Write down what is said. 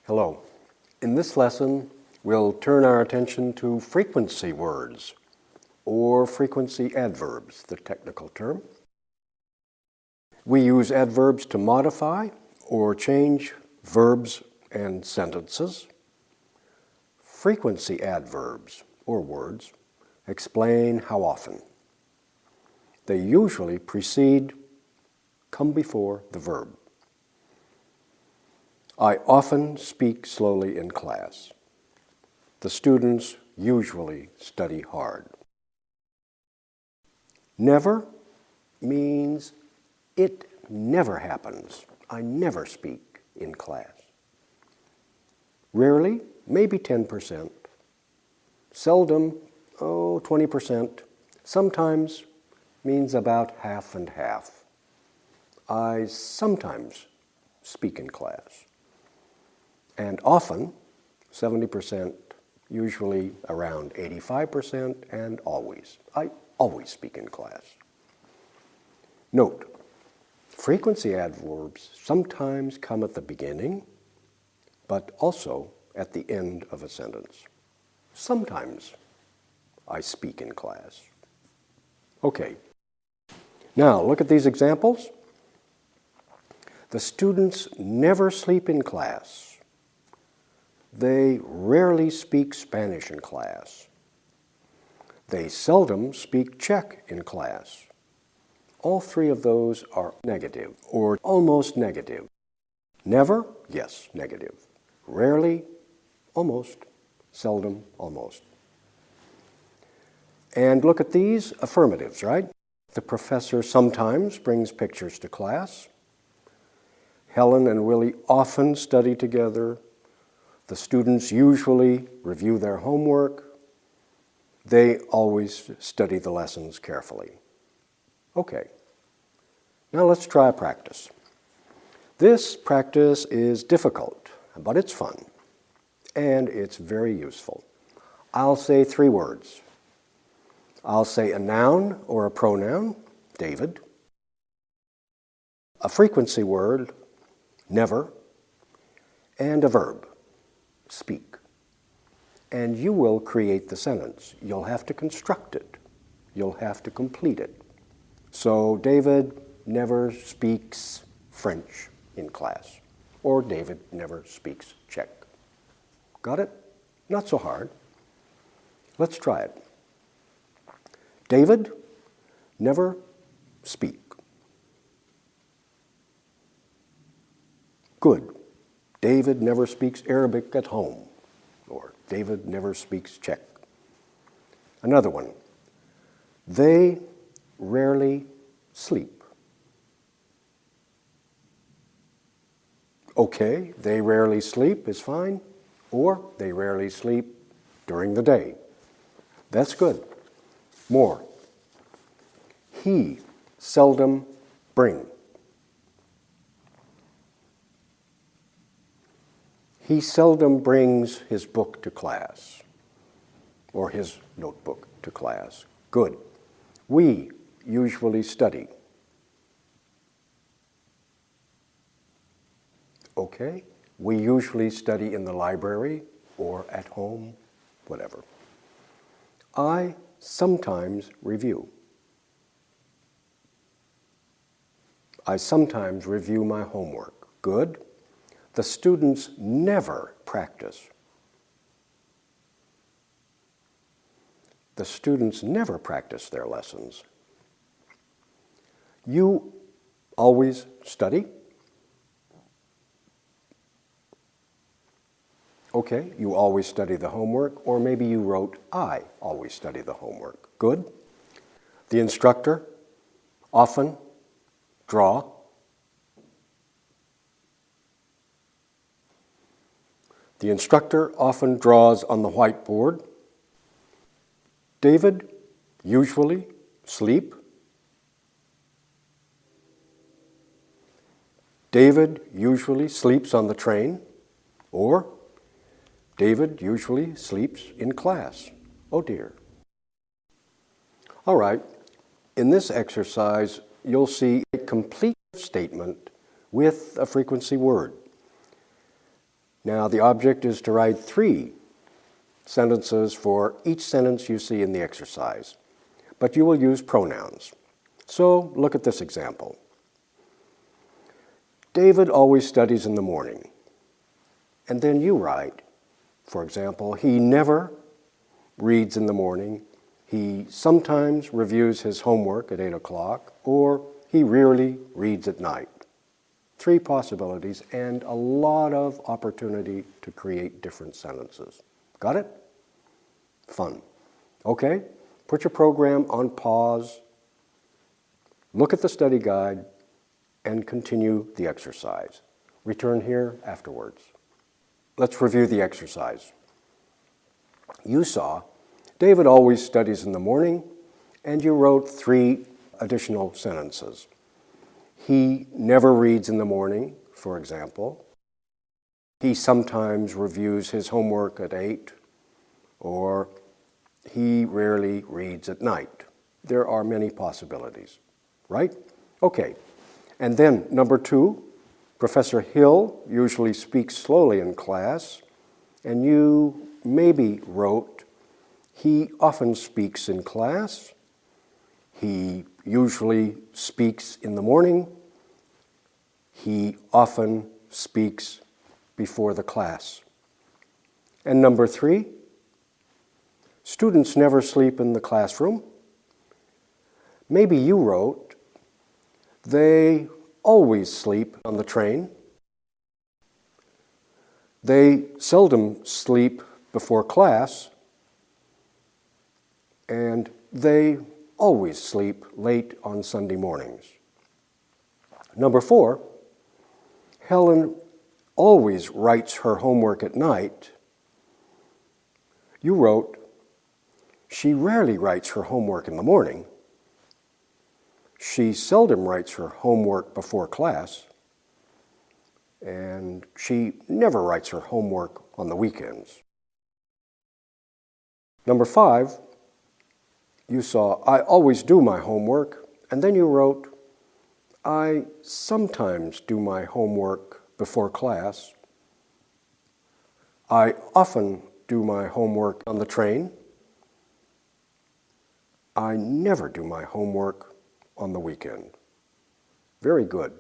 Hello. In this lesson, we'll turn our attention to frequency words, or frequency adverbs, the technical term. We use adverbs to modify or change verbs and sentences. Frequency adverbs, or words, explain how often. They usually come before the verb. I often speak slowly in class. The students usually study hard. Never means it never happens. I never speak in class. Rarely, maybe 10%. Seldom, 20%. Sometimes means about half and half. I sometimes speak in class. And often, 70%, usually around 85%, and always. I always speak in class. Note, frequency adverbs sometimes come at the beginning, but also at the end of a sentence. Sometimes I speak in class. Okay, now look at these examples. The students never sleep in class. They rarely speak Spanish in class. They seldom speak Czech in class. All three of those are negative or almost negative. Never, yes, negative. Rarely, almost. Seldom, almost. And look at these affirmatives, right? The professor sometimes brings pictures to class. Helen and Willie often study together. The students usually review their homework. They always study the lessons carefully. Okay, now let's try a practice. This practice is difficult, but it's fun, and it's very useful. I'll say 3 words. I'll say a noun or a pronoun, David, a frequency word, never, and a verb, speak. And you will create the sentence. You'll have to construct it. You'll have to complete it. So David never speaks French in class, or David never speaks Czech. Got it? Not so hard. Let's try it. David never speak. Good. David never speaks Arabic at home, or David never speaks Czech. Another one. They rarely sleep. Okay, they rarely sleep is fine, or they rarely sleep during the day. That's good. More. He seldom bring. He seldom brings his book to class, or his notebook to class. Good. We usually study. Okay. We usually study in the library or at home, whatever. I sometimes review. I sometimes review my homework. Good. The students never practice. The students never practice their lessons. You always study. Okay, you always study the homework, or maybe you wrote, I always study the homework. Good. The instructor often draw. The instructor often draws on the whiteboard. David usually sleep. David usually sleeps on the train, or David usually sleeps in class. Oh dear. All right, in this exercise, you'll see a complete statement with a frequency word. Now the object is to write 3 sentences for each sentence you see in the exercise, but you will use pronouns. So look at this example. David always studies in the morning. And then you write, for example, he never reads in the morning, he sometimes reviews his homework at 8 o'clock, or he rarely reads at night. 3 possibilities and a lot of opportunity to create different sentences. Got it? Fun. Okay, put your program on pause, look at the study guide, and continue the exercise. Return here afterwards. Let's review the exercise. You saw David always studies in the morning, and you wrote 3 additional sentences. He never reads in the morning, for example. He sometimes reviews his homework at 8, or he rarely reads at night. There are many possibilities, right? Okay, and then number 2, Professor Hill usually speaks slowly in class, and you maybe wrote, he often speaks in class, he usually speaks in the morning, he often speaks before the class. And number 3, students never sleep in the classroom. Maybe you wrote, they always sleep on the train. They seldom sleep before class. And they always sleep late on Sunday mornings. Number 4, Helen always writes her homework at night. You wrote, she rarely writes her homework in the morning. She seldom writes her homework before class. And she never writes her homework on the weekends. Number 5, you saw, I always do my homework, and then you wrote, I sometimes do my homework before class. I often do my homework on the train. I never do my homework on the weekend. Very good.